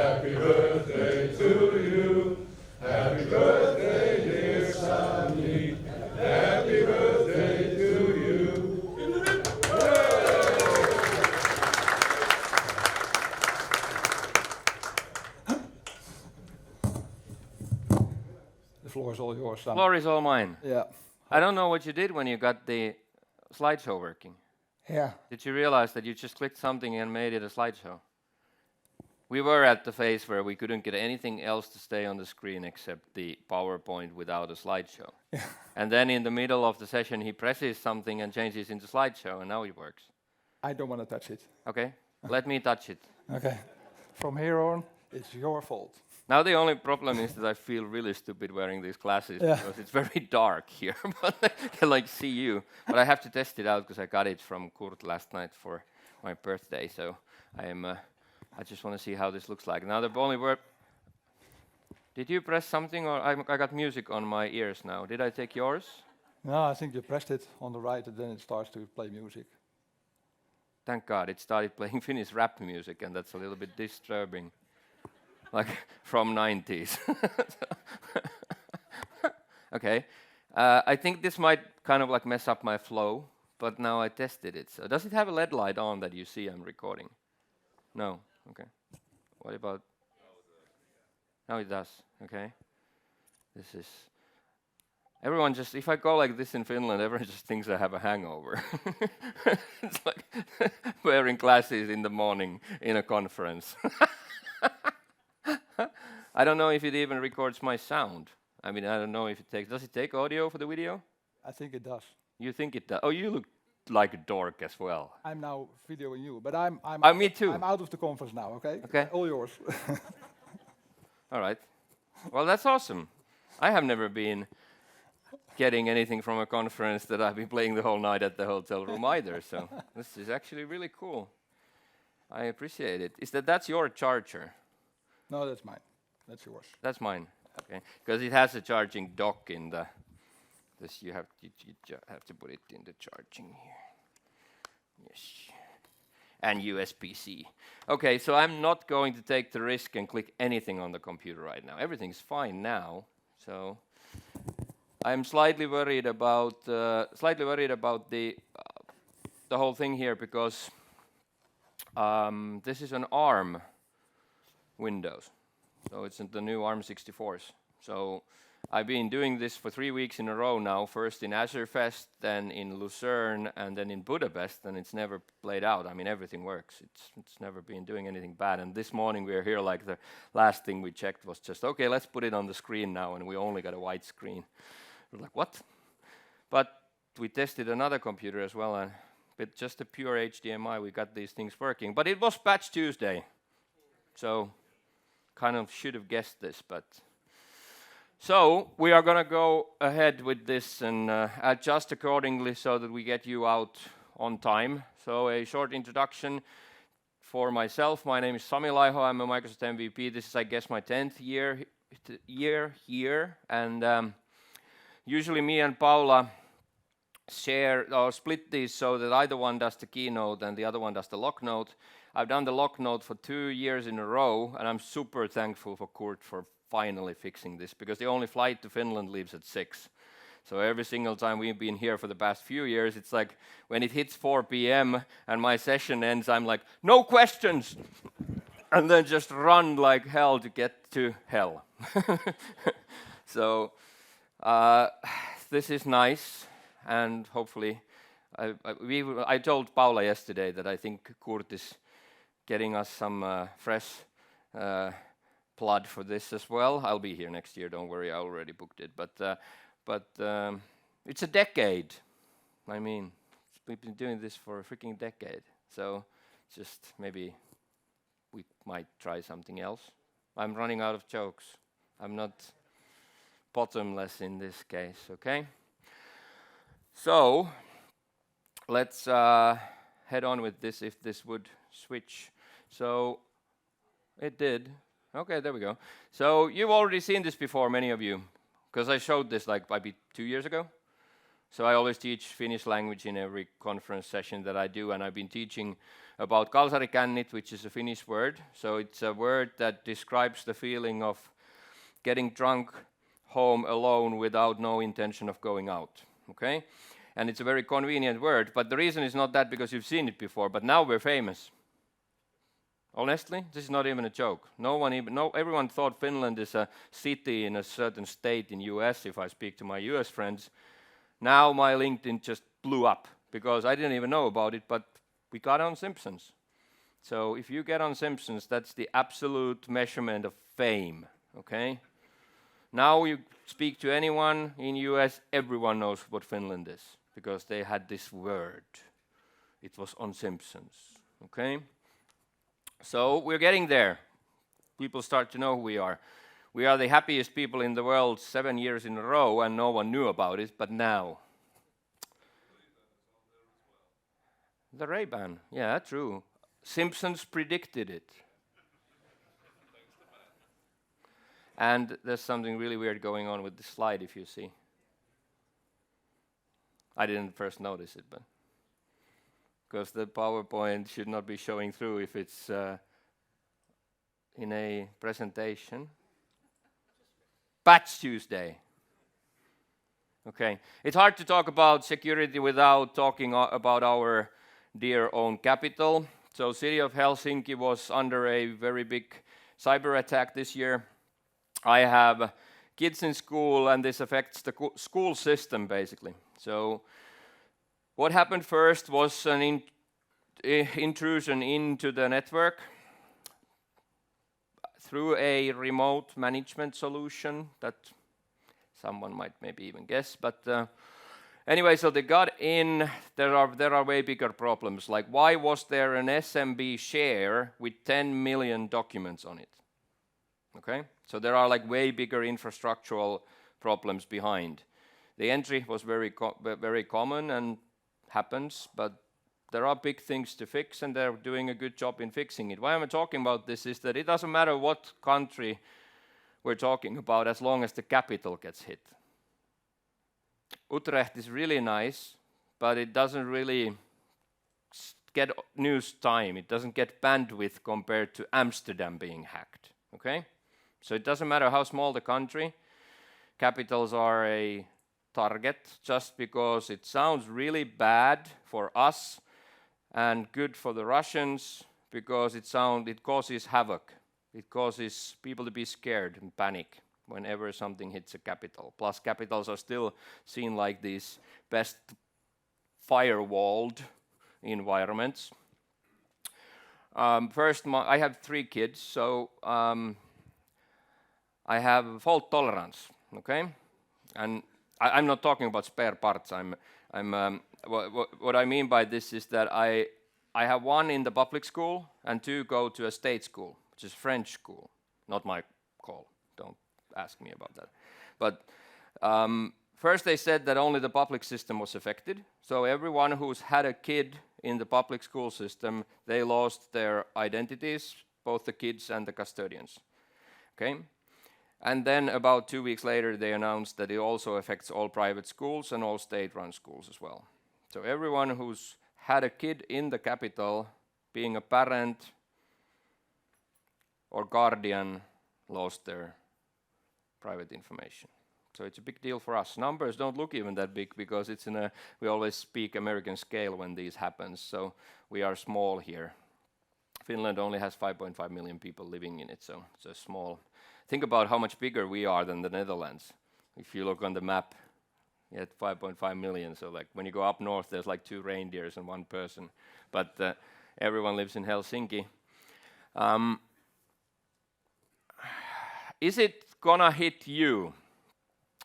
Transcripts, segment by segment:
Happy birthday to you. Happy birthday, dear Sami. Happy birthday to you. The floor is all yours, Sam. Floor is all mine. Yeah. I don't know what you did when you got the slideshow working. Yeah. Did you realize that you just clicked something and made it a slideshow? We were at the phase where we couldn't get anything else to stay on the screen except the PowerPoint without a slideshow. Yeah. And then in the middle of the session, he presses something and changes into slideshow, and now it works. I don't want to touch it. Okay, let me touch it. Okay. From here on, it's your fault. Now the only problem is that I feel really stupid wearing these glasses because it's very dark here, but I can like see you. But I have to test it out because I got it from Kurt last night for my birthday, so I just want to see how this looks like. Now the only word. Did you press something, or I got music on my ears now? Did I take yours? No, I think you pressed it on the right, and then it starts to play music. Thank God, it started playing Finnish rap music, and that's a little bit disturbing. Like from 90s. Okay, I think this might kind of like mess up my flow, but now I tested it. So does it have a LED light on that you see I'm recording? No. Okay. What about? Now it does. Okay. This is. Everyone just, if I go like this in Finland, everyone just thinks I have a hangover. It's like wearing glasses in the morning in a conference. I don't know if it even records my sound. I mean, I don't know if it takes. Does it take audio for the video? I think it does. You think it does? Oh, you look like a dork as well. I'm now videoing you, but I'm me too. I'm out of the conference now, okay? Okay. All yours. All right. Well, that's awesome. I have never been getting anything from a conference that I've been playing the whole night at the hotel room either, so this is actually really cool. I appreciate it. That's your charger? No, that's mine. That's yours. That's mine. Okay. Because it has a charging dock in the. This you have to put it in the charging here. Yes. And USB-C. Okay, so I'm not going to take the risk and click anything on the computer right now. Everything's fine now. So I'm slightly worried about the whole thing here because this is an ARM Windows. So it's the new ARM64s. So I've been doing this for 3 weeks in a row now, first in Azure Fest, then in Lucerne, and then in Budapest, and it's never played out. I mean, everything works. It's never been doing anything bad. And this morning we were here, like the last thing we checked was just, okay, let's put it on the screen now, and we only got a white screen. We're like, what? But we tested another computer as well, and with just a pure HDMI, we got these things working. But it was Patch Tuesday, so kind of should have guessed this, but. So we are going to go ahead with this and adjust accordingly so that we get you out on time. So a short introduction for myself. My name is Sami Laiho. I'm a Microsoft MVP. This is, I guess, my 10th year here. And usually me and Paula share or split these so that either one does the keynote and the other one does the lock note. I've done the lock note for 2 years in a row, and I'm super thankful for Kurt for finally fixing this, because the only flight to Finland leaves at 6. So every single time we've been here for the past few years, it's like when it hits 4 p.m. and my session ends, I'm like, no questions! And then just run like hell to get to hell. So this is nice, and hopefully, I told Paula yesterday that I think Kurt is getting us some fresh blood for this as well. I'll be here next year, don't worry, I already booked it. But it's a decade. I mean, we've been doing this for a freaking decade. So just maybe we might try something else. I'm running out of jokes. I'm not bottomless in this case, okay? So let's head on with this, if this would switch. So it did. Okay, there we go. So you've already seen this before, many of you, because I showed this like maybe 2 years ago. So I always teach Finnish language in every conference session that I do, and I've been teaching about kalsarikännit, which is a Finnish word. So it's a word that describes the feeling of getting drunk home alone without no intention of going out, okay? And it's a very convenient word, but the reason is not that because you've seen it before, but now we're famous. Honestly, this is not even a joke. Everyone thought Finland is a city in a certain state in US, if I speak to my US friends. Now my LinkedIn just blew up because I didn't even know about it, but we got on Simpsons. So if you get on Simpsons, that's the absolute measurement of fame, okay? Now you speak to anyone in US, everyone knows what Finland is because they had this word. It was on Simpsons, okay? So we're getting there. People start to know who we are. We are the happiest people in the world 7 years in a row, and no one knew about it, but now. The Ray-Ban, yeah, true. Simpsons predicted it. And there's something really weird going on with the slide, if you see. I didn't first notice it, but because the PowerPoint should not be showing through if it's in a presentation. Patch Tuesday. Okay, it's hard to talk about security without talking about our dear own capital. So city of Helsinki was under a very big cyber attack this year. I have kids in school and this affects the school system basically. So what happened first was an intrusion into the network through a remote management solution that someone might maybe even guess, but anyway, so they got in. There are way bigger problems. Like, why was there an SMB share with 10 million documents on it? Okay, so there are like way bigger infrastructural problems behind. The entry was very common and happens, but there are big things to fix, and they're doing a good job in fixing it. Why I'm talking about this is that it doesn't matter what country we're talking about as long as the capital gets hit. Utrecht is really nice, but it doesn't really get news time. It doesn't get bandwidth compared to Amsterdam being hacked, okay? So it doesn't matter how small the country, capitals are a target just because it sounds really bad for us and good for the Russians because it causes havoc. It causes people to be scared and panic whenever something hits a capital. Plus capitals are still seen like these best firewalled environments. I have 3 kids, so I have fault tolerance, okay? And I'm not talking about spare parts. What I mean by this is that I have 1 in the public school and 2 go to a state school, which is French school. Not my call. Don't ask me about that. But first they said that only the public system was affected. So everyone who's had a kid in the public school system, they lost their identities, both the kids and the custodians. Okay? And then about 2 weeks later, they announced that it also affects all private schools and all state-run schools as well. So everyone who's had a kid in the capital, being a parent or guardian, lost their private information. So it's a big deal for us. Numbers don't look even that big because we always speak American scale when these happens. So we are small here. Finland only has 5.5 million people living in it, so it's a small. Think about how much bigger we are than the Netherlands. If you look on the map, you have 5.5 million. So like when you go up north, there's like 2 reindeers and 1 person. But everyone lives in Helsinki. Is it gonna hit you?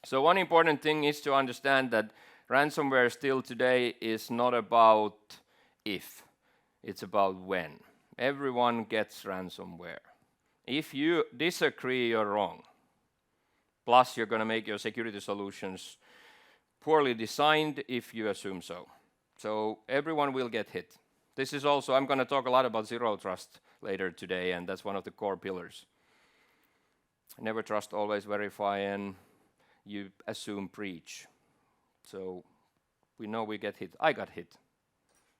So one important thing is to understand that ransomware still today is not about if, it's about when. Everyone gets ransomware. If you disagree, you're wrong. Plus, you're going to make your security solutions poorly designed if you assume so. So everyone will get hit. This is also, I'm going to talk a lot about zero trust later today, and that's one of the core pillars. Never trust, always verify, and you assume breach. So we know we get hit. I got hit.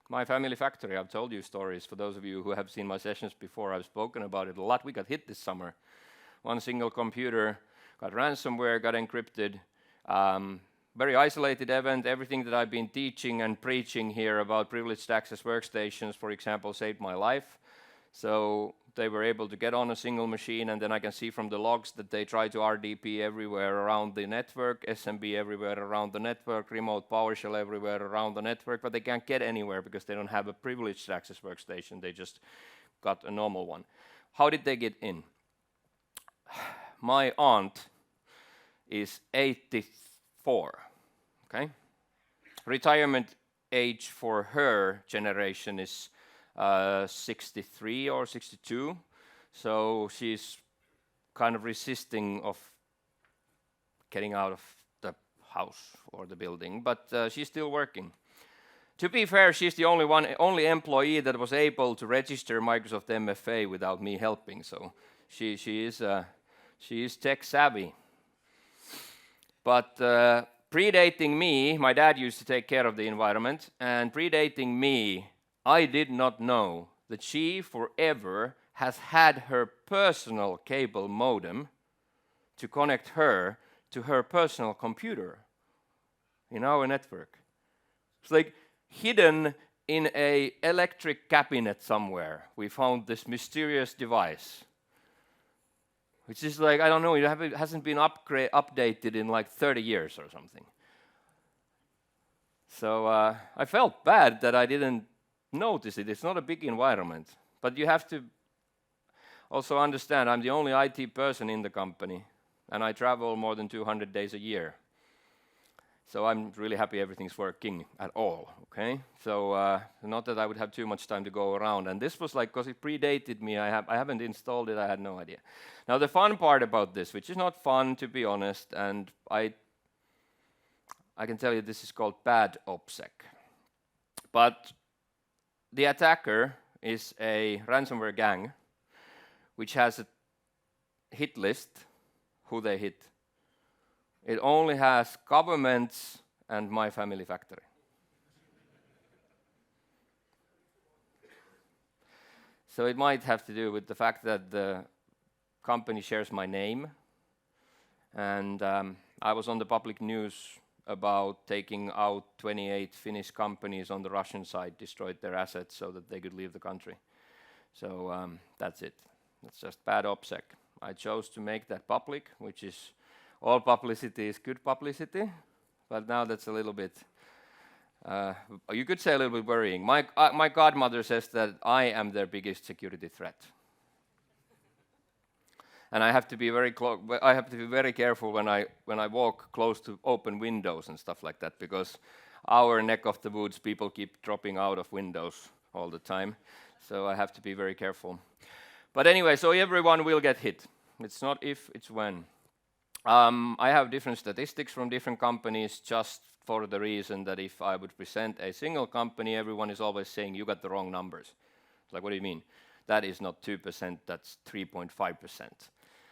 My family factory, I've told you stories. For those of you who have seen my sessions before, I've spoken about it a lot. We got hit this summer. One single computer got ransomware, got encrypted. Very isolated event. Everything that I've been teaching and preaching here about privileged access workstations, for example, saved my life. So they were able to get on a single machine, and then I can see from the logs that they try to RDP everywhere around the network, SMB everywhere around the network, remote PowerShell everywhere around the network, but they can't get anywhere because they don't have a privileged access workstation. They just got a normal one. How did they get in? My aunt is 84, okay? Retirement age for her generation is 63 or 62, so she's kind of resisting of getting out of the house or the building, but she's still working. To be fair, she's the only employee that was able to register Microsoft MFA without me helping, so she is tech savvy. But predating me, my dad used to take care of the environment, and predating me, I did not know that she forever has had her personal cable modem to connect her to her personal computer in our network. It's like hidden in an electric cabinet somewhere. We found this mysterious device, which is like, I don't know, it hasn't been updated in like 30 years or something. So I felt bad that I didn't notice it. It's not a big environment, but you have to also understand I'm the only IT person in the company, and I travel more than 200 days a year. So I'm really happy everything's working at all, okay? So not that I would have too much time to go around, and this was like, because it predated me, I haven't installed it, I had no idea. Now the fun part about this, which is not fun to be honest, and I can tell you this is called bad OPSEC. But the attacker is a ransomware gang which has a hit list, who they hit. It only has governments and my family factory. So it might have to do with the fact that the company shares my name, and I was on the public news about taking out 28 Finnish companies on the Russian side, destroyed their assets so that they could leave the country. So that's it. That's just bad OPSEC. I chose to make that public, which is all publicity is good publicity, but now that's a little bit, you could say a little bit worrying. My godmother says that I am their biggest security threat. And I have to be very careful when I walk close to open windows and stuff like that, because our neck of the woods, people keep dropping out of windows all the time. So I have to be very careful. But anyway, so everyone will get hit. It's not if, it's when. I have different statistics from different companies just for the reason that if I would present a single company, everyone is always saying, you got the wrong numbers. It's like, what do you mean? That is not 2%, that's 3.5%.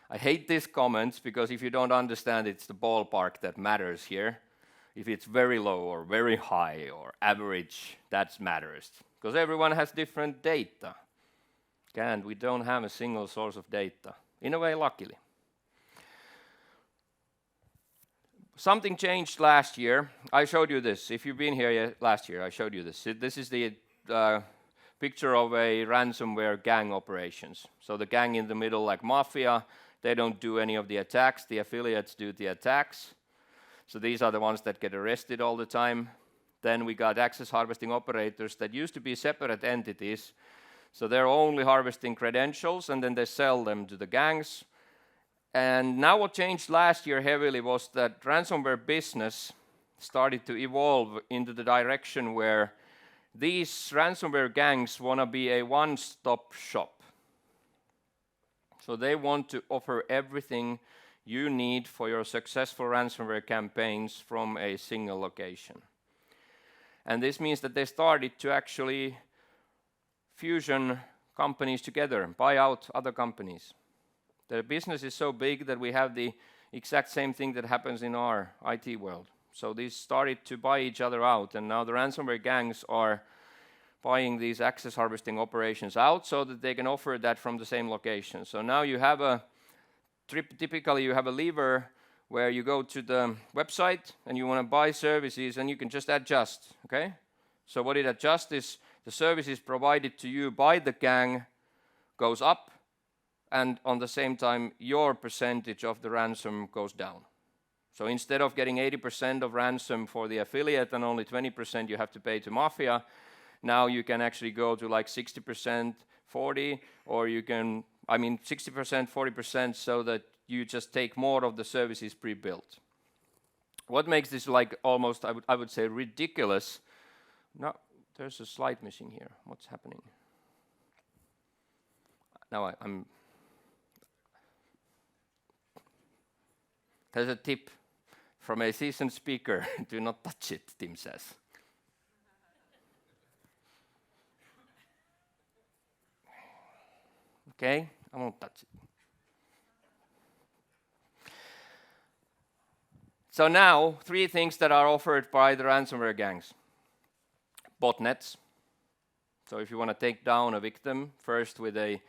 I hate these comments because if you don't understand, it's the ballpark that matters here. If it's very low or very high or average, that matters. Because everyone has different data. And we don't have a single source of data. In a way, luckily. Something changed last year. I showed you this. If you've been here last year, I showed you this. This is the picture of a ransomware gang operations. So the gang in the middle, like mafia, they don't do any of the attacks. The affiliates do the attacks. So these are the ones that get arrested all the time. Then we got access harvesting operators that used to be separate entities. So they're only harvesting credentials, and then they sell them to the gangs. And now what changed last year heavily was that ransomware business started to evolve into the direction where these ransomware gangs want to be a one-stop shop. So they want to offer everything you need for your successful ransomware campaigns from a single location. And this means that they started to actually fusion companies together, buy out other companies. The business is so big that we have the exact same thing that happens in our IT world. So these started to buy each other out, and now the ransomware gangs are buying these access harvesting operations out so that they can offer that from the same location. So now you have typically you have a lever where you go to the website and you want to buy services and you can just adjust, okay? So what it adjusts is the services provided to you by the gang goes up, and on the same time your percentage of the ransom goes down. So instead of getting 80% of ransom for the affiliate and only 20% you have to pay to Mafia, now you can actually go to like 60%, 40%, or you can, 60%, 40%, so that you just take more of the services pre-built. What makes this like almost, I would say, ridiculous? No, there's a slide missing here. What's happening? Now there's a tip from a seasoned speaker. Do not touch it, Tim says. Okay, I won't touch it. So now, 3 things that are offered by the ransomware gangs. Botnets. So if you want to take down a victim, first with a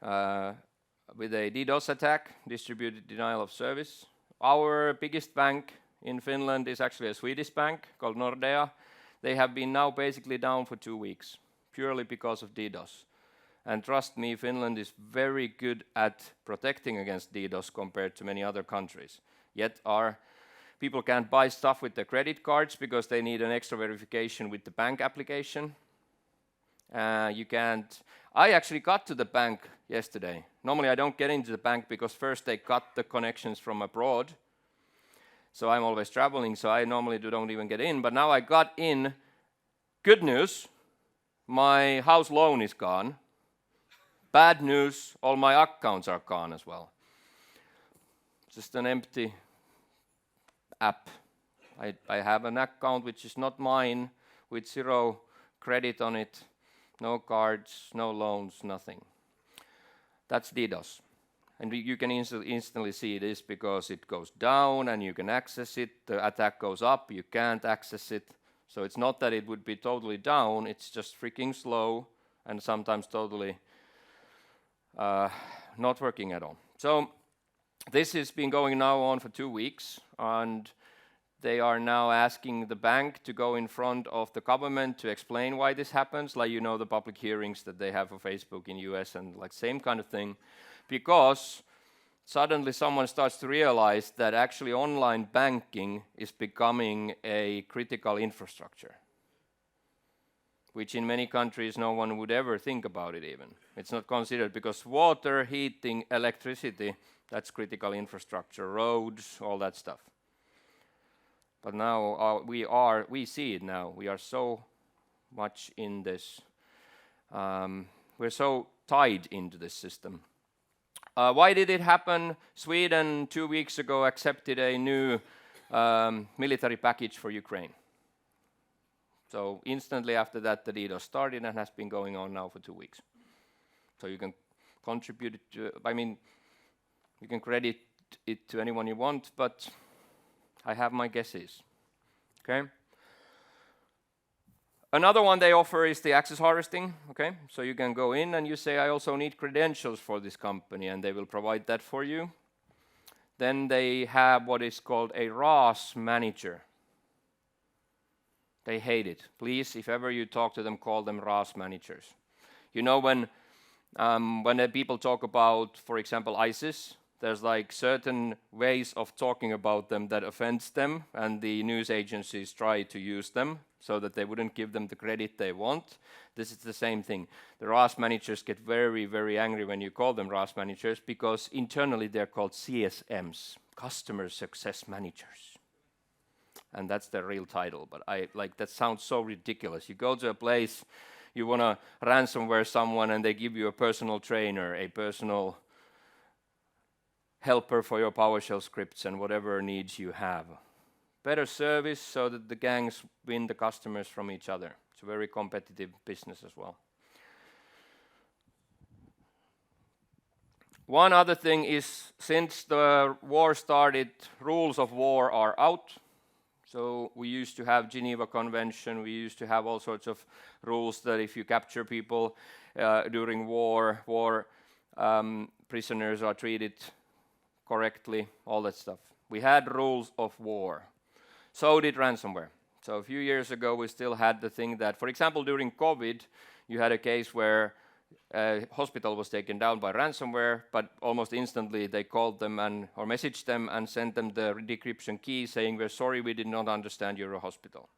DDoS attack, distributed denial of service. Our biggest bank in Finland is actually a Swedish bank called Nordea. They have been now basically down for 2 weeks, purely because of DDoS. And trust me, Finland is very good at protecting against DDoS compared to many other countries. Yet our people can't buy stuff with their credit cards because they need an extra verification with the bank application. You can't. I actually got to the bank yesterday. Normally I don't get into the bank because first they cut the connections from abroad. So I'm always traveling, so I normally don't even get in. But now I got in. Good news, my house loan is gone. Bad news, all my accounts are gone as well. Just an empty app. I have an account which is not mine, with 0 credit on it, no cards, no loans, nothing. That's DDoS. And you can instantly see this because it goes down and you can access it. The attack goes up, you can't access it. So it's not that it would be totally down, it's just freaking slow and sometimes totally not working at all. So this has been going now on for 2 weeks, and they are now asking the bank to go in front of the government to explain why this happens, like the public hearings that they have for Facebook in US and like same kind of thing, because suddenly someone starts to realize that actually online banking is becoming a critical infrastructure, which in many countries no one would ever think about it even. It's not considered because water, heating, electricity, that's critical infrastructure, roads, all that stuff. But now we see it now. We are so much in this. We're so tied into this system. Why did it happen? Sweden 2 weeks ago accepted a new military package for Ukraine. So instantly after that, the DDoS started and has been going on now for 2 weeks. So you can contribute it to, you can credit it to anyone you want, but I have my guesses. Okay. Another one they offer is the access harvesting. Okay, so you can go in and you say, I also need credentials for this company, and they will provide that for you. Then they have what is called a RAS manager. They hate it. Please, if ever you talk to them, call them RAS managers. When the people talk about, for example, ISIS, there's like certain ways of talking about them that offends them, and the news agencies try to use them so that they wouldn't give them the credit they want. This is the same thing. The RAS managers get very, very angry when you call them RAS managers because internally they're called CSMs, Customer Success Managers. And that's their real title, but that sounds so ridiculous. You go to a place, you want to ransomware someone, and they give you a personal trainer, a personal helper for your PowerShell scripts and whatever needs you have. Better service so that the gangs win the customers from each other. It's a very competitive business as well. One other thing is, since the war started, rules of war are out. So we used to have Geneva Convention, we used to have all sorts of rules that if you capture people during war, prisoners are treated correctly, all that stuff. We had rules of war. So did ransomware. So a few years ago we still had the thing that, for example, during COVID, you had a case where a hospital was taken down by ransomware, but almost instantly they called them or messaged them and sent them the decryption key saying, we're sorry, we did not understand you're a hospital.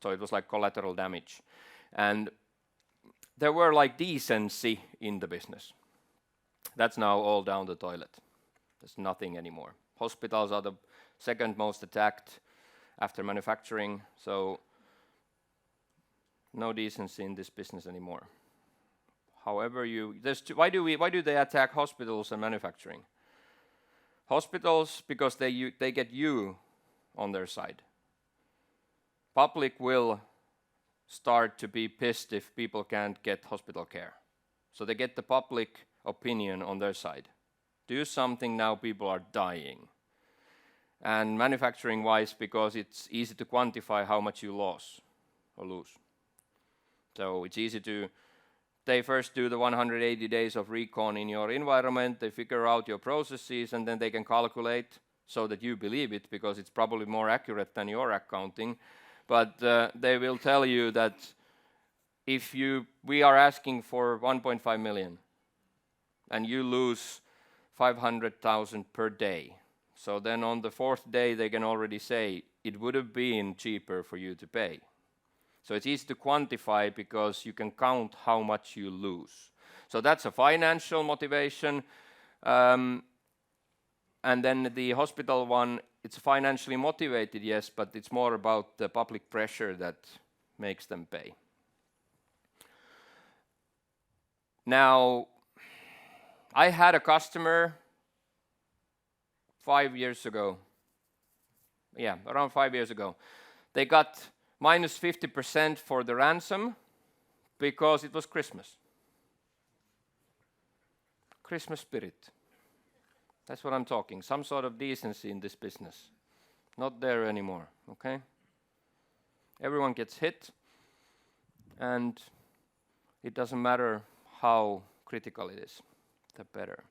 So it was like collateral damage. And there were like decency in the business. That's now all down the toilet. There's nothing anymore. Hospitals are the second most attacked after manufacturing, so no decency in this business anymore. However, why do they attack hospitals and manufacturing? Hospitals, because they get you on their side. Public will start to be pissed if people can't get hospital care. So they get the public opinion on their side. Do something now, people are dying. And manufacturing-wise, because it's easy to quantify how much you lose. So it's easy to, they first do the 180 days of recon in your environment, they figure out your processes, and then they can calculate so that you believe it, because it's probably more accurate than your accounting. But they will tell you that if we are asking for 1.5 million, and you lose 500,000 per day. So then on the fourth day, they can already say it would have been cheaper for you to pay. So it's easy to quantify because you can count how much you lose. So that's a financial motivation. And then the hospital one, it's financially motivated, yes, but it's more about the public pressure that makes them pay. Now, I had a customer 5 years ago. Yeah, around 5 years ago. They got minus 50% for the ransom because it was Christmas. Christmas spirit. That's what I'm talking. Some sort of decency in this business. Not there anymore, okay? Everyone gets hit, and it doesn't matter how critical it is, the better.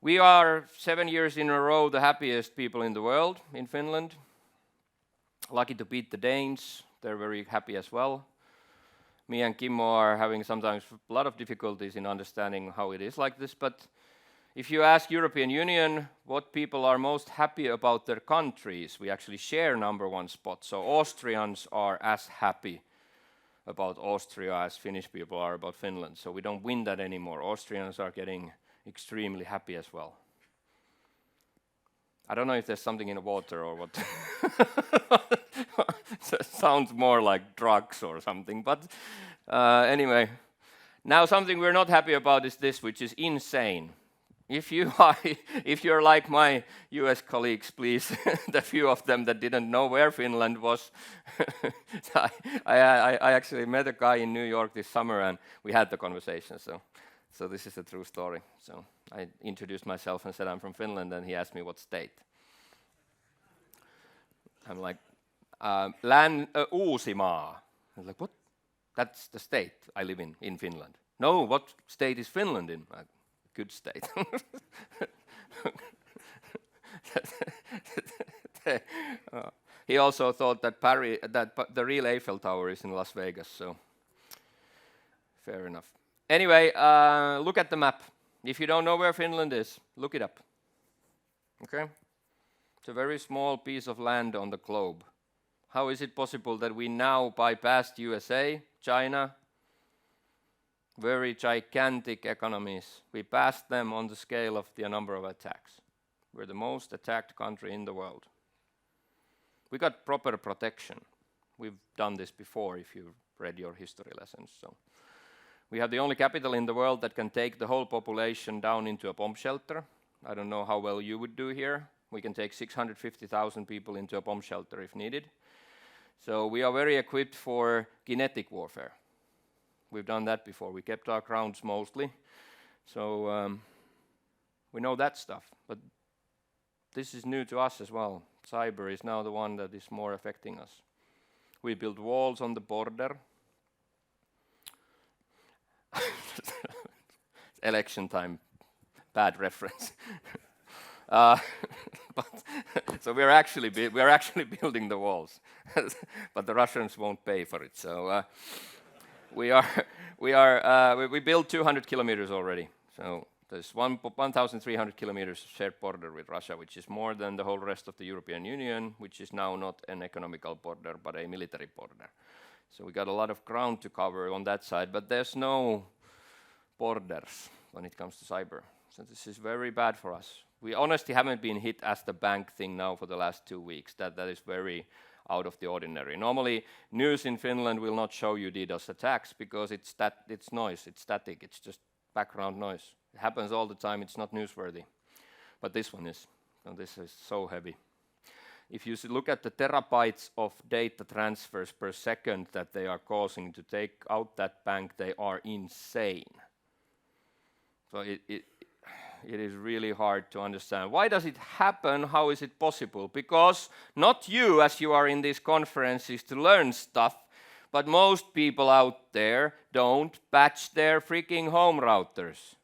We are 7 years in a row the happiest people in the world in Finland. Lucky to beat the Danes. They're very happy as well. Me and Kimmo are having sometimes a lot of difficulties in understanding how it is like this, but if you ask European Union what people are most happy about their countries, we actually share #1 spot. So Austrians are as happy about Austria as Finnish people are about Finland. So we don't win that anymore. Austrians are getting extremely happy as well. I don't know if there's something in the water or what. It sounds more like drugs or something. But anyway, now something we're not happy about is this, which is insane. If you're like my US colleagues, please, the few of them that didn't know where Finland was, I actually met a guy in New York this summer and we had the conversation. So this is a true story. So I introduced myself and said I'm from Finland, and he asked me what state. I'm like, Uusimaa. I was like, what? That's the state I live in Finland. No, what state is Finland in? Good state. He also thought that the real Eiffel Tower is in Las Vegas, so fair enough. Anyway, look at the map. If you don't know where Finland is, look it up. Okay? It's a very small piece of land on the globe. How is it possible that we now bypassed USA, China, very gigantic economies? We passed them on the scale of the number of attacks. We're the most attacked country in the world. We got proper protection. We've done this before if you've read your history lessons. So we have the only capital in the world that can take the whole population down into a bomb shelter. I don't know how well you would do here. We can take 650,000 people into a bomb shelter if needed. So we are very equipped for kinetic warfare. We've done that before. We kept our grounds mostly. So we know that stuff. But this is new to us as well. cyber is now the one that is more affecting us. We build walls on the border. Election time, bad reference. But so we are actually building the walls, but the Russians won't pay for it. So we built 200 kilometers already. So there's 1,300 kilometers of shared border with Russia, which is more than the whole rest of the European Union, which is now not an economical border but a military border. So we got a lot of ground to cover on that side, but there's no borders when it comes to cyber. So this is very bad for us. We honestly haven't been hit as the bank thing now for the last 2 weeks. That is very out of the ordinary. Normally, news in Finland will not show you DDoS attacks because it's noise, it's static, it's just background noise. It happens all the time, it's not newsworthy. But this one is, and this is so heavy. If you look at the terabytes of data transfers per second that they are causing to take out that bank, they are insane. So it is really hard to understand. Why does it happen? How is it possible? Because not you, as you are in these conferences to learn stuff, but most people out there don't patch their freaking home routers.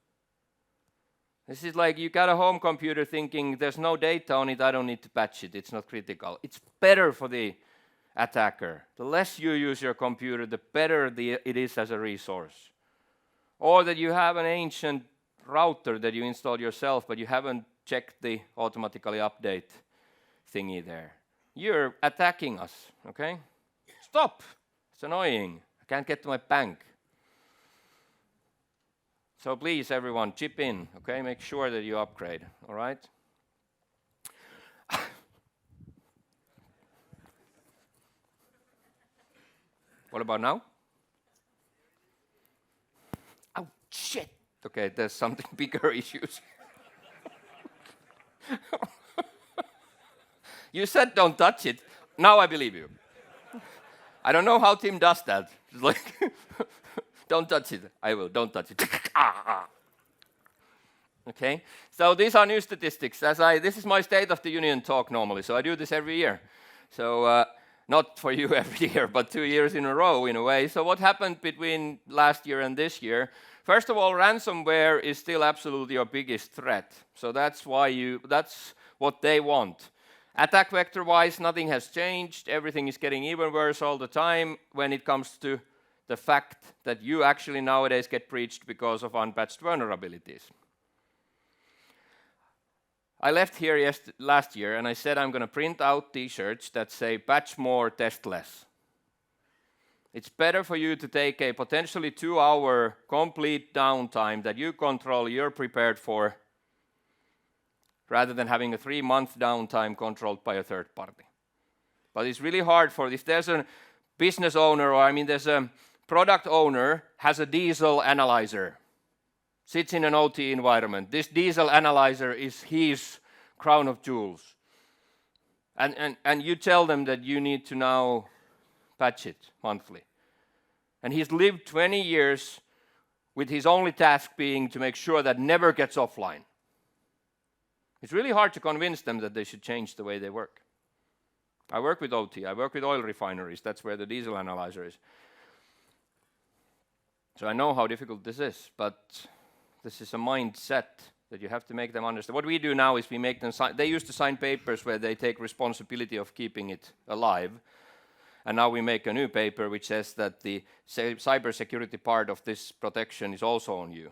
This is like you got a home computer thinking there's no data on it, I don't need to patch it, it's not critical. It's better for the attacker. The less you use your computer, the better it is as a resource. Or that you have an ancient router that you installed yourself, but you haven't checked the automatically update thingy there. You're attacking us, okay? Stop! It's annoying. I can't get to my bank. So please, everyone, chip in, okay? Make sure that you upgrade, all right? What about now? Oh, shit! Okay, there's something bigger issues. You said don't touch it. Now I believe you. I don't know how Tim does that. It's like, don't touch it. I will, don't touch it. Okay, so these are new statistics. This is my State of the Union talk normally, so I do this every year. So not for you every year, but 2 years in a row in a way. So what happened between last year and this year? First of all, ransomware is still absolutely your biggest threat. So that's what they want. Attack vector-wise, nothing has changed. Everything is getting even worse all the time when it comes to the fact that you actually nowadays get breached because of unpatched vulnerabilities. I left here last year and I said I'm going to print out t-shirts that say patch more, test less. It's better for you to take a potentially 2-hour complete downtime that you control, you're prepared for, rather than having a 3-month downtime controlled by a third party. But it's really hard if there's a business owner, there's a product owner has a diesel analyzer, sits in an OT environment. This diesel analyzer is his crown of jewels. And you tell them that you need to now patch it monthly. And he's lived 20 years with his only task being to make sure that never gets offline. It's really hard to convince them that they should change the way they work. I work with OT, I work with oil refineries, that's where the diesel analyzer is. So I know how difficult this is, but this is a mindset that you have to make them understand. What we do now is we make them sign, they used to sign papers where they take responsibility of keeping it alive. And now we make a new paper which says that the cybersecurity part of this protection is also on you.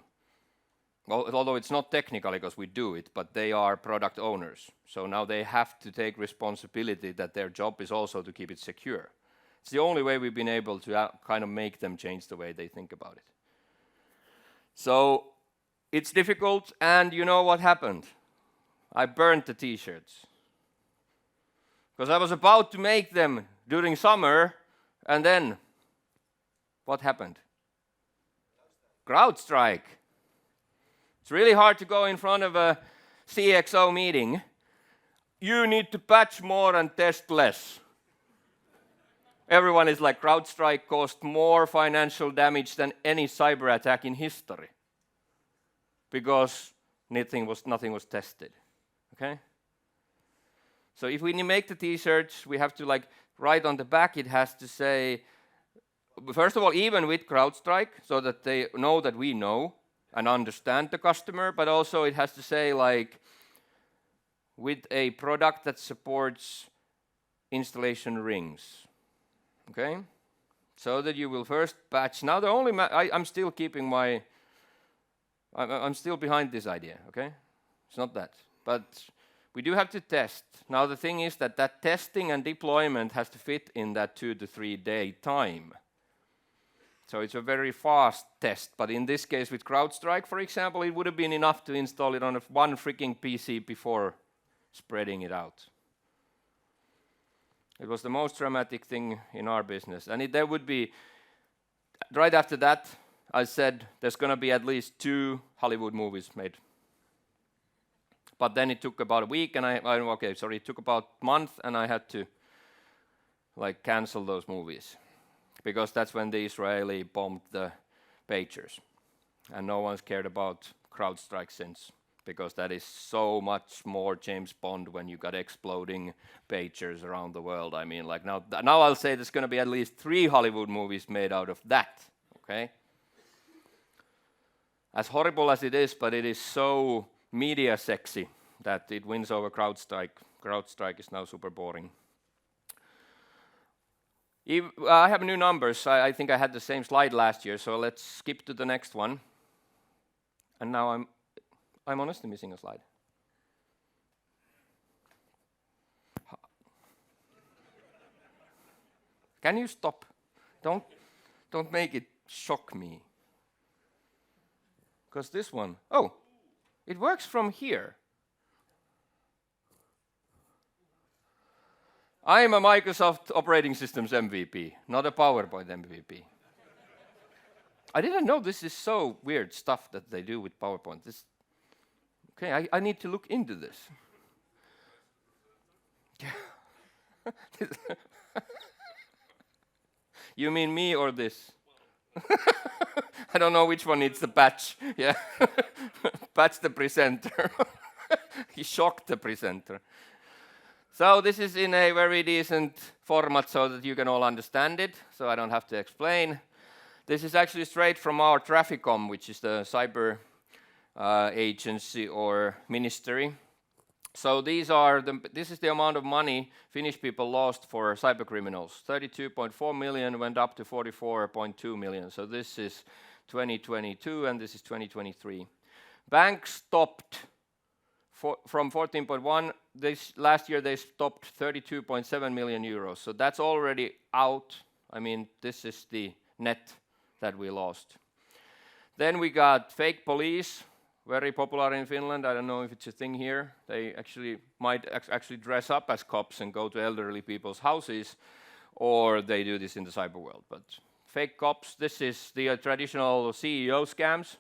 Well, although it's not technical because we do it, but they are product owners. So now they have to take responsibility that their job is also to keep it secure. It's the only way we've been able to kind of make them change the way they think about it. So it's difficult, and you know what happened? I burned the t-shirts. Because I was about to make them during summer, and then what happened? CrowdStrike. It's really hard to go in front of a CXO meeting. You need to patch more and test less. Everyone is like, CrowdStrike caused more financial damage than any cyber attack in history. Because nothing was tested. Okay? So if we make the t-shirts, we have to like write on the back, it has to say, first of all, even with CrowdStrike, so that they know that we know and understand the customer, but also it has to say like, with a product that supports installation rings, okay? So that you will first patch. Now the only, I'm still keeping my, I'm still behind this idea, okay? It's not that, but we do have to test. Now the thing is that testing and deployment has to fit in that 2 to 3 day time. So it's a very fast test, but in this case with CrowdStrike, for example, it would have been enough to install it on one freaking PC before spreading it out. It was the most dramatic thing in our business. And there would be, right after that, I said there's going to be at least 2 Hollywood movies made. But then it took about a week, and it took about a month, and I had to like cancel those movies. Because that's when the Israeli bombed the pagers. And no one's cared about CrowdStrike since. Because that is so much more James Bond when you got exploding pagers around the world. I mean, like now I'll say there's going to be at least 3 Hollywood movies made out of that. Okay? As horrible as it is, but it is so media sexy that it wins over CrowdStrike. CrowdStrike is now super boring. I have new numbers. I think I had the same slide last year, so let's skip to the next one. And now I'm honestly missing a slide. Can you stop? Don't make it shock me. Because this one, it works from here. I am a Microsoft Operating Systems MVP, not a PowerPoint MVP. I didn't know this is so weird stuff that they do with PowerPoint. Okay, I need to look into this. You mean me or this? I don't know which one needs the patch. Yeah, patch the presenter. He shocked the presenter. So this is in a very decent format so that you can all understand it, so I don't have to explain. This is actually straight from our Trafficom, which is the cyber agency or ministry. So this is the amount of money Finnish people lost for cyber criminals. 32.4 million went up to 44.2 million. So this is 2022 and this is 2023. Banks stopped from 14.1. Last year they stopped 32.7 million euros. So that's already out. I mean, this is the net that we lost. Then we got fake police. Very popular in Finland. I don't know if it's a thing here. They might actually dress up as cops and go to elderly people's houses, or they do this in the cyber world. But fake cops, this is the traditional CEO scams.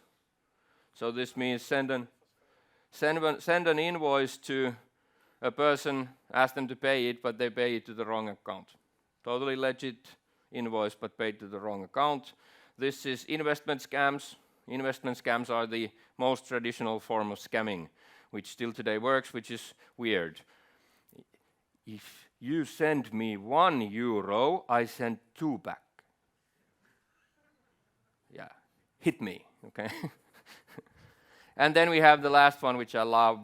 So this means send an invoice to a person, ask them to pay it, but they pay it to the wrong account. Totally legit invoice, but paid to the wrong account. This is investment scams. Investment scams are the most traditional form of scamming, which still today works, which is weird. If you send me €1, I send 2 back. Yeah, hit me, okay? And then we have the last one, which I love,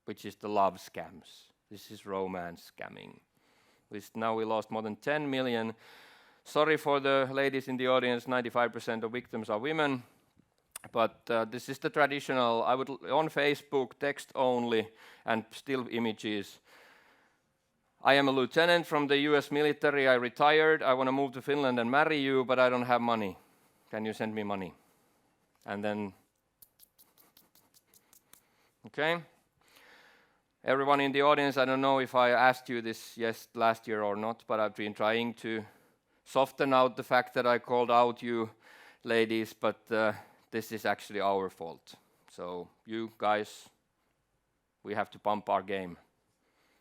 which is the love scams. This is romance scamming. Now we lost more than 10 million. Sorry for the ladies in the audience, 95% of victims are women. But this is the traditional, on Facebook, text only, and still images. I am a lieutenant from the US military, I retired, I want to move to Finland and marry you, but I don't have money. Can you send me money? And then, okay. Everyone in the audience, I don't know if I asked you this last year or not, but I've been trying to soften out the fact that I called out you ladies, but this is actually our fault. So you guys, we have to pump our game.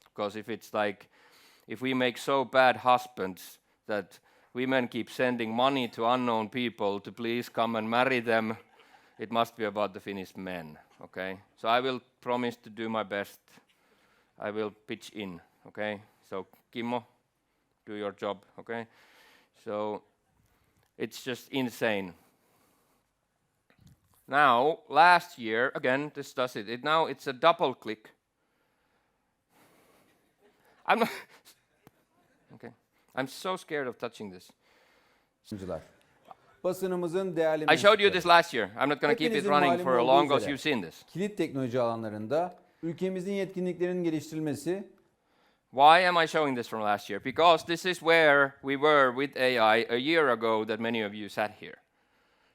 Because if we make so bad husbands that women keep sending money to unknown people to please come and marry them, it must be about the Finnish men, okay? So I will promise to do my best I will pitch in, okay? So Kimmo, do your job, okay? So it's just insane. Now, last year, again, this does it. Now it's a double click. I'm not okay. I'm so scared of touching this. Basınımızın değerli I showed you mensupları. this last year. I'm not going to keep it Hepinizin running malumu for olduğu long because üzere, you've seen this. Kilit teknoloji alanlarında ülkemizin yetkinliklerinin geliştirilmesi, Why am I showing this from last year? Because this is where we were with AI a year ago that many of you sat here.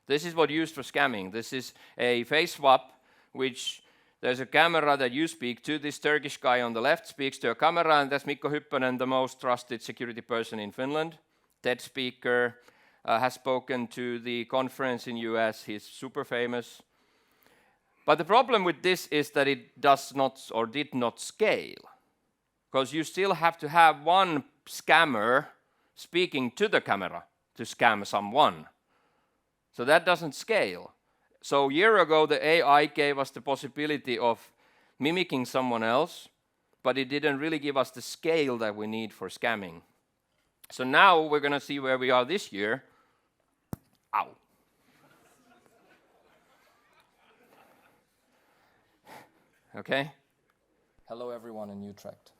This is what used for scamming. This is a face swap, which there's a camera that you speak to. This Turkish guy on the left speaks to a camera, and that's Mikko Hyppönen, the most trusted security person in Finland. TED speaker, has spoken to the conference in US. He's super famous. But the problem with this is that it does not or did not scale. Because you still have to have one scammer speaking to the camera to scam someone. So that doesn't scale. So a year ago, the AI gave us the possibility of mimicking someone else, but it didn't really give us the scale that we need for scamming. So now we're going to see where we are this year. Ow. Okay? Hello everyone in Utrecht.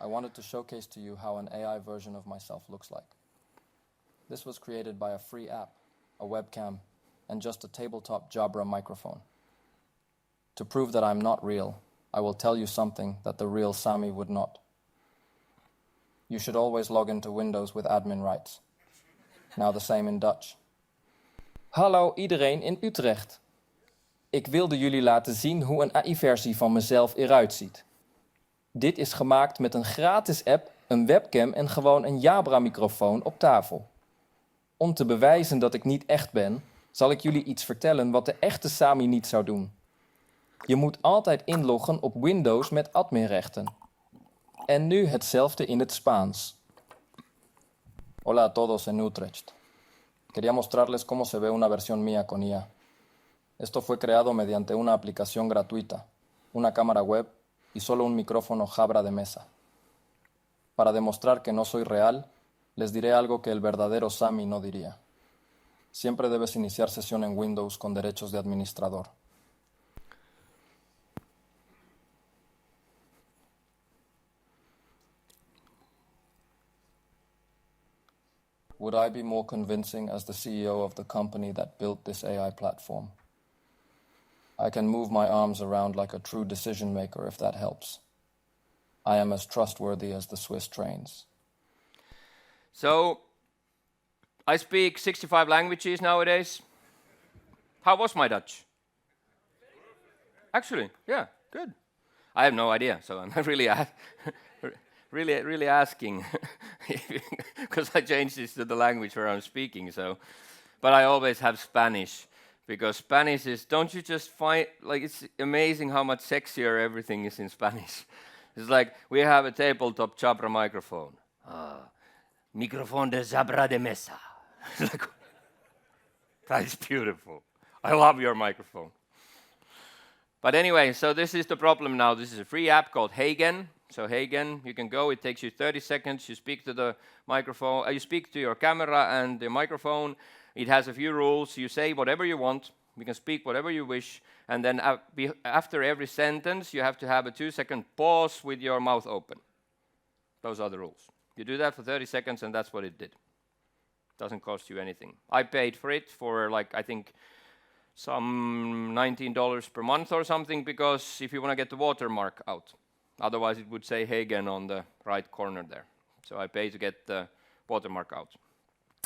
I wanted to showcase to you how an AI version of myself looks like. This was created by a free app, a webcam, and just a tabletop Jabra microphone. To prove that I'm not real, I will tell you something that the real Sami would not. You should always log into Windows with admin rights. Now the same in Dutch. Hallo iedereen in Utrecht. Ik wilde jullie laten zien hoe een AI-versie van mezelf eruit ziet. Dit is gemaakt met een gratis app, een webcam en gewoon een Jabra-microfoon op tafel. Om te bewijzen dat ik niet echt ben, zal ik jullie iets vertellen wat de echte Sami niet zou doen. Je moet altijd inloggen op Windows met adminrechten. En nu hetzelfde in het Spaans. Hola a todos en Utrecht. Quería mostrarles cómo se ve una versión mía con IA. Esto fue creado mediante una aplicación gratuita, una cámara web y solo un micrófono Jabra de mesa. Para demostrar que no soy real, les diré algo que el verdadero Sami no diría. Siempre debes iniciar sesión en Windows con derechos de administrador. Would I be more convincing as the CEO of the company that built this AI platform? I can move my arms around like a true decision maker if that helps. I am as trustworthy as the Swiss trains. So, I speak 65 languages nowadays. How was my Dutch? Actually, yeah, good. I have no idea, so I'm really asking, because I changed this to the language where I'm speaking. So, but I always have Spanish, because Spanish is. Don't you just find like it's amazing how much sexier everything is in Spanish? It's like we have a tabletop Jabra microphone. Microphone de Jabra de mesa. Like, that is beautiful. I love your microphone. But anyway, so this is the problem now. This is a free app called Hagen. So Hagen, you can go. It takes you 30 seconds. You speak to the microphone. You speak to your camera and the microphone. It has a few rules. You say whatever you want. You can speak whatever you wish. And then after every sentence, you have to have a 2-second pause with your mouth open. Those are the rules. You do that for 30 seconds, and that's what it did. Doesn't cost you anything. I paid for it for like, I think, some $19 per month or something, because if you want to get the watermark out. Otherwise, it would say Hagen on the right corner there. So I pay to get the watermark out.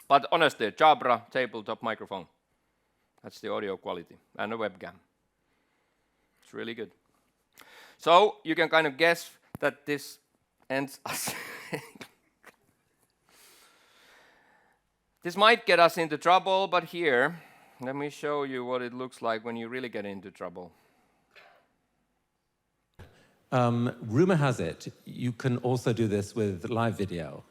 But honestly, Jabra tabletop microphone. That's the audio quality. And a webcam. It's really good. So you can kind of guess that this ends us. This might get us into trouble, but here, let me show you what it looks like when you really get into trouble. Rumor has it you can also do this with live video.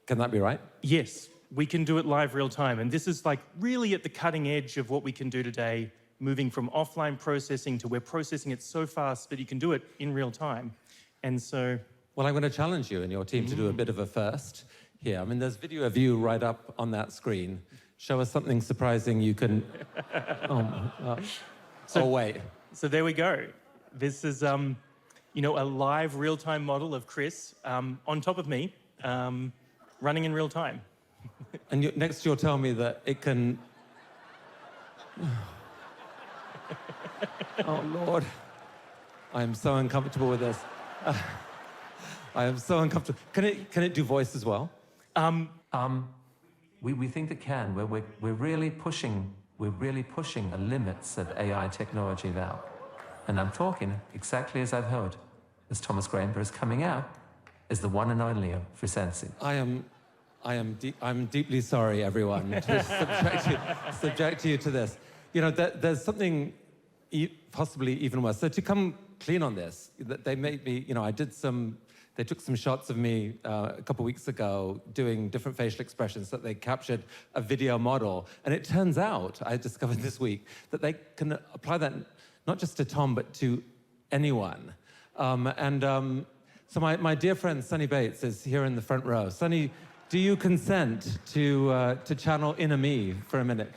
Can that be right? Yes, we can do it live real time. And this is like really at the cutting edge of what we can do today, moving from offline processing to we're processing it so fast that you can do it in real time. And so, Well, I'm going to challenge you and your team to do a bit of a first here. I mean, there's video of you right up on that screen. Show us something surprising you can... wait. so there we go. This is, you know, a live real-time model of Chris on top of me, running in real time. And next you'll tell me that it can... Oh, Lord. I am so uncomfortable with this. I am so uncomfortable. Can it do voice as well? We think it can. We're really pushing the limits of AI technology now. And I'm talking exactly as I've heard, as Thomas Graeber is coming out as the one and only for sensing. I'm deeply sorry, everyone, to subject you to this. You know, there's something possibly even worse. So to come clean on this, they made me, you know, they took some shots of me a couple weeks ago doing different facial expressions that they captured a video model. And it turns out, I discovered this week, that they can apply that not just to Tom, but to anyone. So my dear friend, Sunny Bates, is here in the front row. Sunny, do you consent to channel inner me for a minute?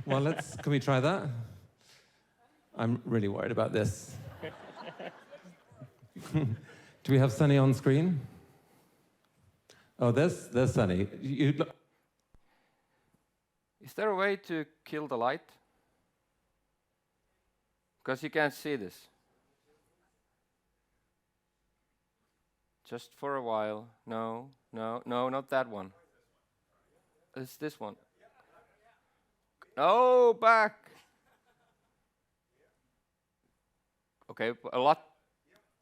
Well, can we try that? I'm really worried about this. Do we have Sunny on screen? Oh, there's Sunny. Is there a way to kill the light? Because you can't see this. Just for a while. No, not that one. It's this one. No, back. Okay, a lot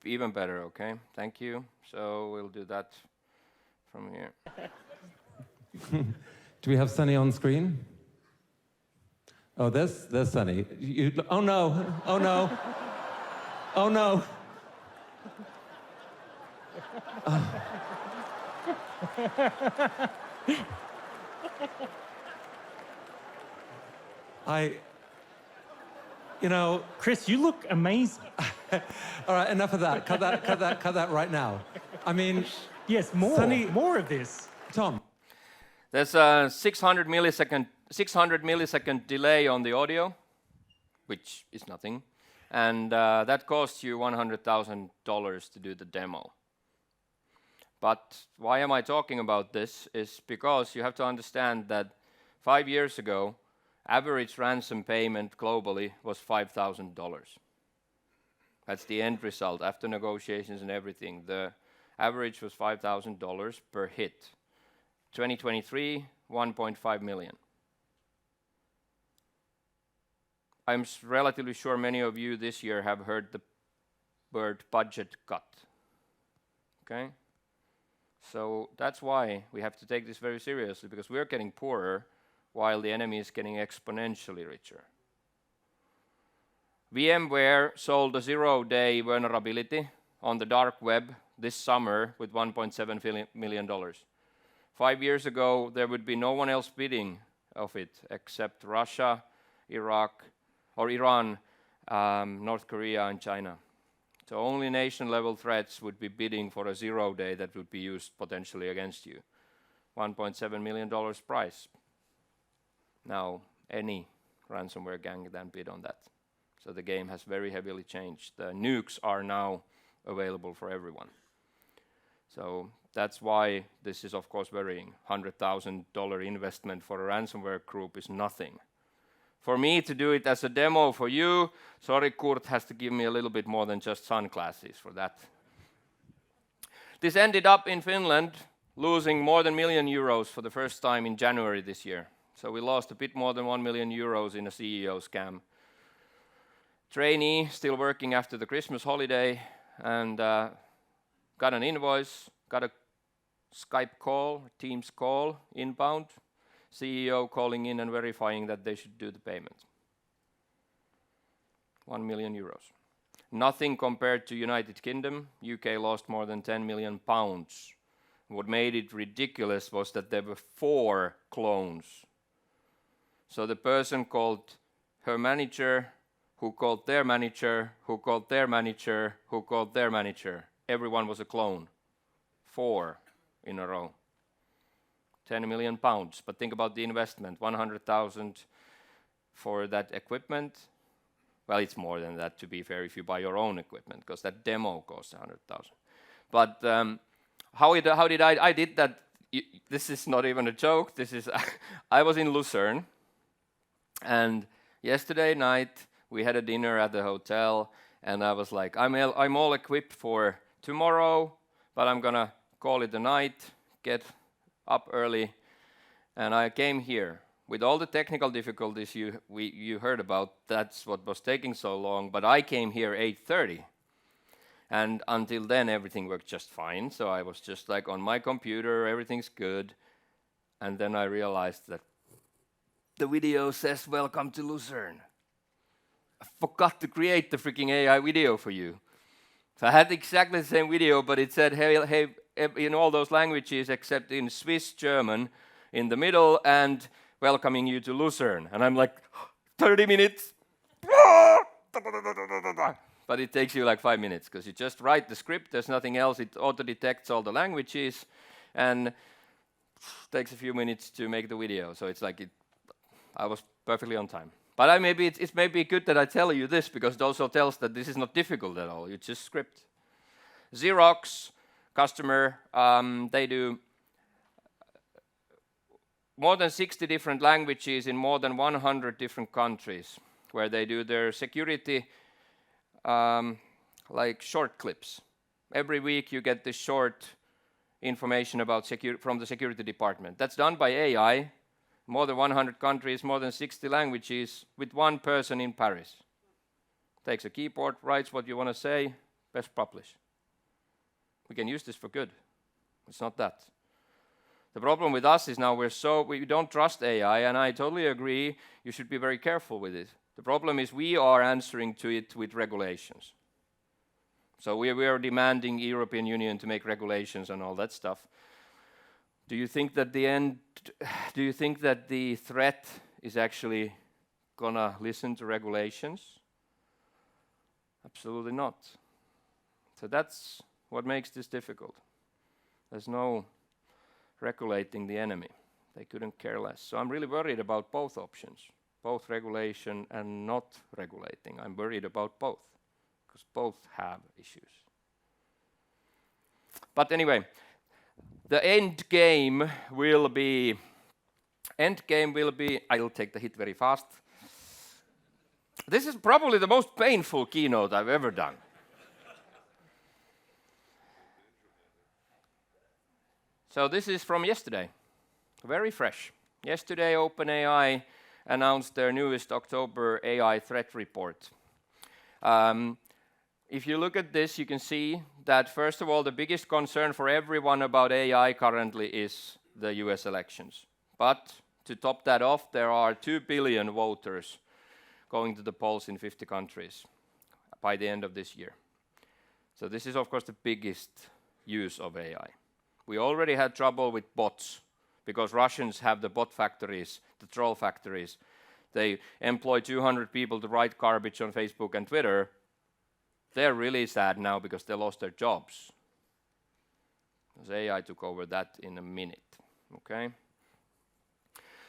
even better, okay? Thank you. So we'll do that from here. Do we have Sunny on screen? Oh, there's Sunny. Oh no, oh no, oh no. Chris, you look amazing. All right, enough of that. Cut that right now. I mean, Yes, more of this. Tom. There's a 600 millisecond delay on the audio, which is nothing. And that costs you $100,000 to do the demo. But why am I talking about this is because you have to understand that 5 years ago, average ransom payment globally was $5,000. That's the end result after negotiations and everything. The average was $5,000 per hit. 2023, 1.5 million. I'm relatively sure many of you this year have heard the word budget cut. Okay? So that's why we have to take this very seriously, because we're getting poorer while the enemy is getting exponentially richer. VMware sold a zero-day vulnerability on the dark web this summer with $1.7 million. 5 years ago, there would be no one else bidding of it except Russia, Iran, North Korea, and China. So only nation-level threats would be bidding for a zero-day that would be used potentially against you. $1.7 million price. Now, any ransomware gang then bid on that. So the game has very heavily changed. The nukes are now available for everyone. So that's why this is, of course, varying. $100,000 investment for a ransomware group is nothing. For me to do it as a demo for you, sorry, Kurt has to give me a little bit more than just sunglasses for that. This ended up in Finland losing more than €1 million for the first time in January this year. So we lost a bit more than €1 million in a CEO scam. Trainee still working after the Christmas holiday and got an invoice, got a Skype call, Teams call, inbound. CEO calling in and verifying that they should do the payment. €1 million. Nothing compared to United Kingdom. UK lost more than £10 million. What made it ridiculous was that there were 4 clones. So the person called her manager, who called their manager, who called their manager, who called their manager. everyone was a clone. 4 in a row. 10 million pounds. But think about the investment, 100,000 for that equipment. Well, it's more than that, to be fair, if you buy your own equipment, because that demo costs 100,000. But how did I did that? This is not even a joke. This is I was in Lucerne, and yesterday night we had a dinner at the hotel, and I was like, I'm all equipped for tomorrow, but I'm gonna call it a night, get up early, and I came here. With all the technical difficulties you heard about, that's what was taking so long, but I came here 8:30. And until then, everything worked just fine. So I was just like on my computer, everything's good. And then I realized that the video says, welcome to Lucerne. I forgot to create the freaking AI video for you. So I had exactly the same video, but it said, hey, in all those languages except in Swiss German in the middle and welcoming you to Lucerne. And I'm like, 30 minutes. But it takes you like 5 minutes because you just write the script, there's nothing else, it auto-detects all the languages and takes a few minutes to make the video. So it's like I was perfectly on time. But it's maybe good that I tell you this because it also tells that this is not difficult at all, it's just script. Xerox, customer, they do more than 60 different languages in more than 100 different countries where they do their security like short clips. Every week you get this short information about from the security department. That's done by AI, more than 100 countries, more than 60 languages, with one person in Paris. Takes a keyboard, writes what you want to say, press publish. We can use this for good. It's not that. The problem with us is now we don't trust AI, and I totally agree, you should be very careful with it. The problem is we are answering to it with regulations. So we are demanding European Union to make regulations and all that stuff. Do you think that the threat is actually gonna listen to regulations? Absolutely not. So that's what makes this difficult. There's no regulating the enemy. They couldn't care less. So I'm really worried about both options. Both regulation and not regulating. I'm worried about both, because both have issues. But anyway, the end game will be, I'll take the hit very fast. This is probably the most painful keynote I've ever done. So this is from yesterday, very fresh. Yesterday, OpenAI announced their newest October AI threat report. If you look at this, you can see that, first of all, the biggest concern for everyone about AI currently is the US elections. But to top that off, there are 2 billion voters going to the polls in 50 countries by the end of this year. So this is, of course, the biggest use of AI. We already had trouble with bots, because Russians have the bot factories, the troll factories. They employ 200 people to write garbage on Facebook and Twitter. They're really sad now because they lost their jobs. Because AI took over that in a minute, okay?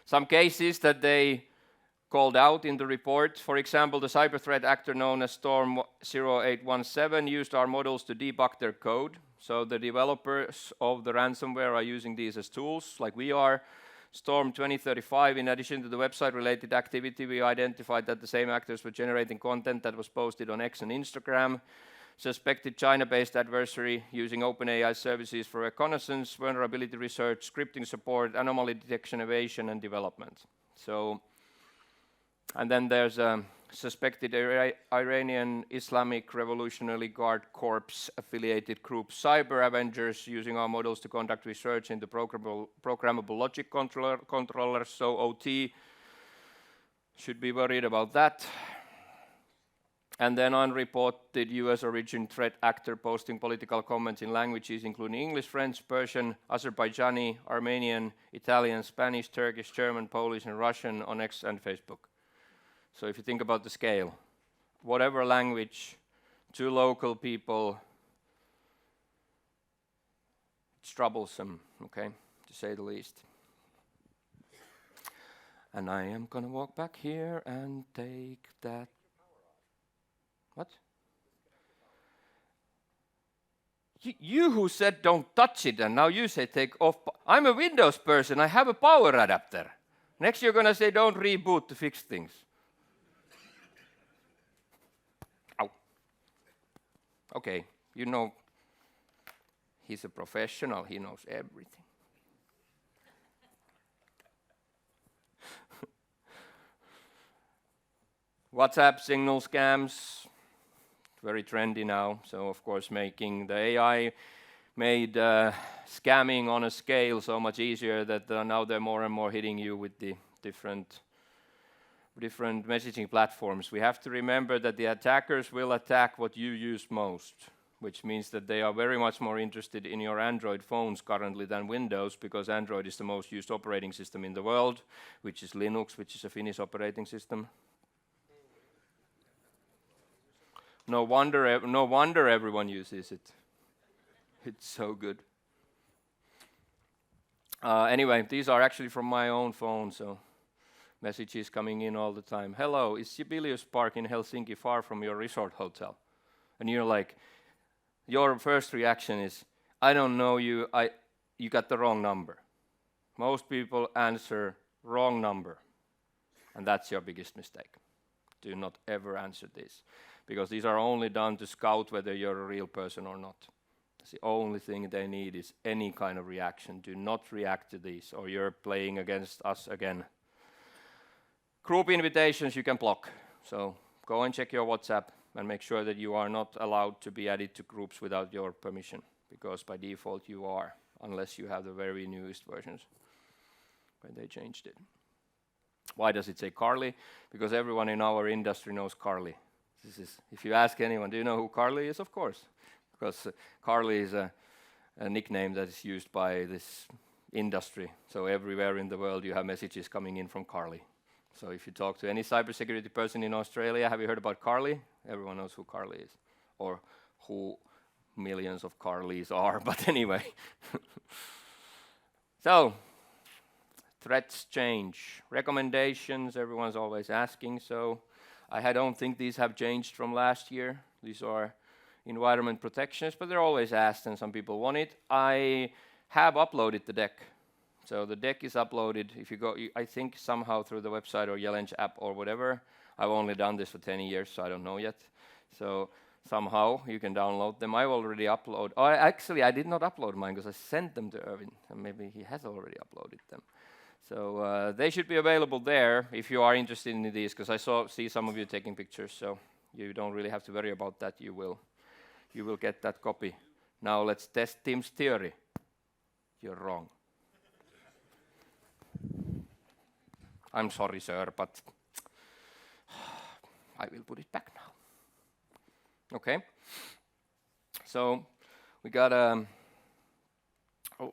Some cases that they called out in the report, for example, the cyber threat actor known as Storm 0817 used our models to debug their code. So the developers of the ransomware are using these as tools, like we are. Storm 2035, in addition to the website-related activity, we identified that the same actors were generating content that was posted on X and Instagram. Suspected China-based adversary using OpenAI services for reconnaissance, vulnerability research, scripting support, anomaly detection, evasion, and development. So, and then there's a suspected Iranian Islamic Revolutionary Guard Corps affiliated group Cyber Avengers using our models to conduct research into programmable logic controllers, so OT. Should be worried about that. And then unreported US origin threat actor posting political comments in languages including English, French, Persian, Azerbaijani, Armenian, Italian, Spanish, Turkish, German, Polish, and Russian on X and Facebook. So if you think about the scale, whatever language, 2 local people It's troublesome, okay, to say the least. And I am gonna walk back here and take that. What? You who said don't touch it, and now you say take off. I'm a Windows person, I have a power adapter. Next you're gonna say don't reboot to fix things. Ow. Okay, you know, he's a professional, he knows everything. WhatsApp signal scams, very trendy now. So of course making the AI made scamming on a scale so much easier that now they're more and more hitting you with the different messaging platforms. We have to remember that the attackers will attack what you use most, which means that they are very much more interested in your Android phones currently than Windows, because Android is the most used operating system in the world, which is Linux, which is a Finnish operating system. No wonder everyone uses it. It's so good. Anyway, these are actually from my own phone, so messages coming in all the time. Hello, is Sibelius Park in Helsinki far from your resort hotel? And you're like, your first reaction is, I don't know you, you got the wrong number. Most people answer wrong number, and that's your biggest mistake. Do not ever answer this, because these are only done to scout whether you're a real person or not. That's the only thing they need is any kind of reaction. Do not react to these, or you're playing against us again. Group invitations you can block. So go and check your WhatsApp and make sure that you are not allowed to be added to groups without your permission, because by default you are, unless you have the very newest versions when they changed it. Why does it say Carly? Because everyone in our industry knows Carly. This is, if you ask anyone, do you know who Carly is? Of course, because Carly is a nickname that is used by this industry. So everywhere in the world you have messages coming in from Carly. So if you talk to any cybersecurity person in Australia, have you heard about Carly? Everyone knows who Carly is, or who millions of Carlys are, but anyway. So, threats change. Recommendations, everyone's always asking, so I don't think these have changed from last year. These are environment protections, but they're always asked and some people want it. I have uploaded the deck. So the deck is uploaded. If you go, I think somehow through the website or Jelenge app or whatever. I've only done this for 10 years, so I don't know yet. So somehow you can download them. I've already uploaded. Oh, actually, I did not upload mine because I sent them to Erwin, and maybe he has already uploaded them. So they should be available there if you are interested in these, because I see some of you taking pictures, so you don't really have to worry about that. You will get that copy. Now let's test Tim's theory. You're wrong. I'm sorry, sir, but I will put it back now. Okay. So we got a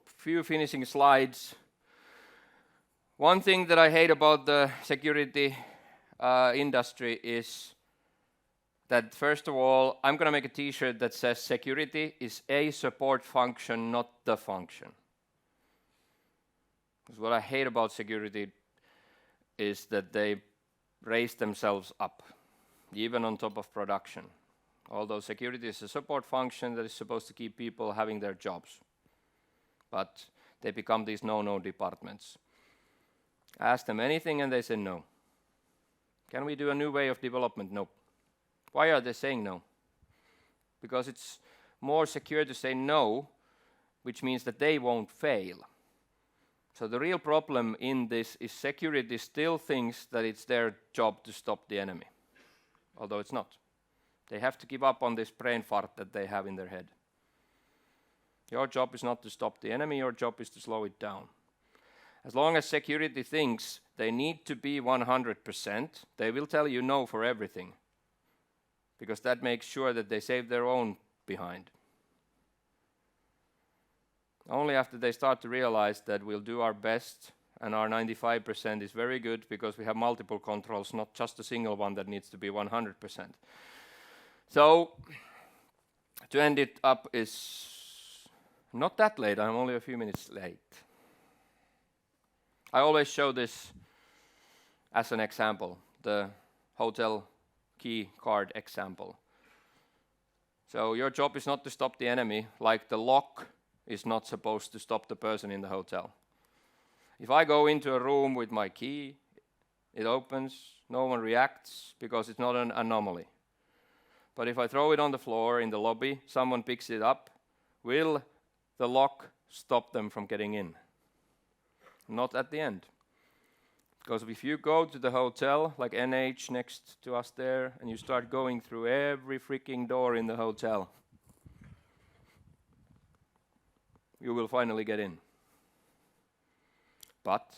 few finishing slides. One thing that I hate about the security industry is that, first of all, I'm going to make a t-shirt that says security is a support function, not the function. Because what I hate about security is that they raise themselves up, even on top of production. Although security is a support function that is supposed to keep people having their jobs. But they become these no-no departments. Ask them anything and they say no. Can we do a new way of development? No. Why are they saying no? Because it's more secure to say no, which means that they won't fail. So the real problem in this is security still thinks that it's their job to stop the enemy, although it's not. They have to give up on this brain fart that they have in their head. Your job is not to stop the enemy, your job is to slow it down. As long as security thinks they need to be 100%, they will tell you no for everything, because that makes sure that they save their own behind. Only after they start to realize that we'll do our best and our 95% is very good because we have multiple controls, not just a single one that needs to be 100%. So, to end it up is Not that late, I'm only a few minutes late. I always show this as an example, the hotel key card example. So your job is not to stop the enemy, like the lock is not supposed to stop the person in the hotel. If I go into a room with my key, it opens, no one reacts because it's not an anomaly. But if I throw it on the floor in the lobby, someone picks it up, will the lock stop them from getting in? Not at the end. Because if you go to the hotel, like NH next to us there, and you start going through every freaking door in the hotel, you will finally get in. But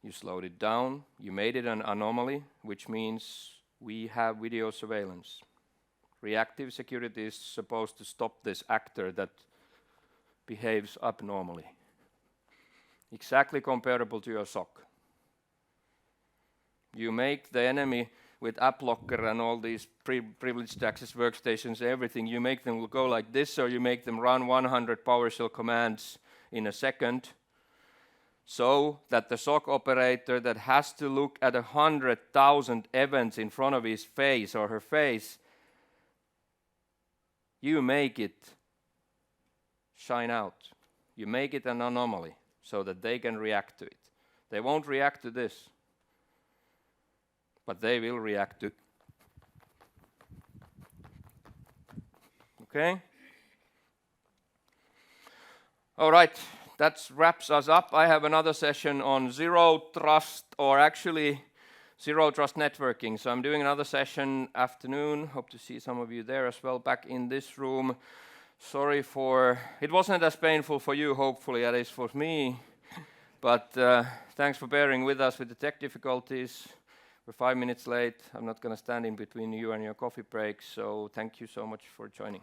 you slowed it down, you made it an anomaly, which means we have video surveillance. Reactive security is supposed to stop this actor that behaves abnormally. Exactly comparable to your SOC. You make the enemy with AppLocker and all these privileged access workstations, everything, you make them go like this, or you make them run 100 PowerShell commands in a second, so that the SOC operator that has to look at 100,000 events in front of his face or her face, you make it shine out. You make it an anomaly so that they can react to it. They won't react to this, but they will react to. Okay? All right, that wraps us up. I have another session on zero trust, or actually zero trust networking. So I'm doing another session afternoon. Hope to see some of you there as well, back in this room. Sorry for, it wasn't as painful for you, hopefully, at least for me. But thanks for bearing with us with the tech difficulties. We're 5 minutes late. I'm not going to stand in between you and your coffee breaks, so thank you so much for joining.